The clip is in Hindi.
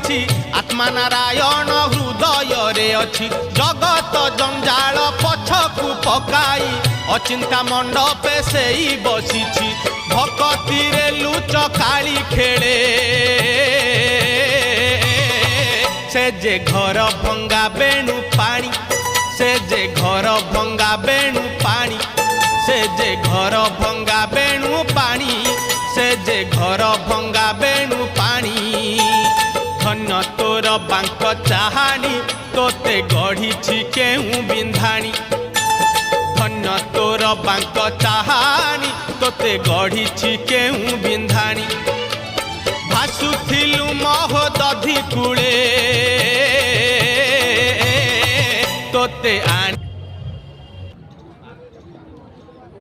बसिछि आत्मा नारायण हृदय रे अछि जगत जंजाल पछकु पकाई अचिंता मंडपे सेई बसिछि भक्ति रे लुच काली खेले से जे घर भंगा बेणु पानी से जे घर भंगा बेणु पानी से जे घर भंगा बेणु पानी से जे घर भंगा बेणु पानी धन्य तोर बांक चाहानी तोते गढ़ी केहू बिंधाणी धन्य तोर बांक चाहानी तोते गढ़ी केहू बिंधाणी भासुथिलु महोदधि कूले तोते आनी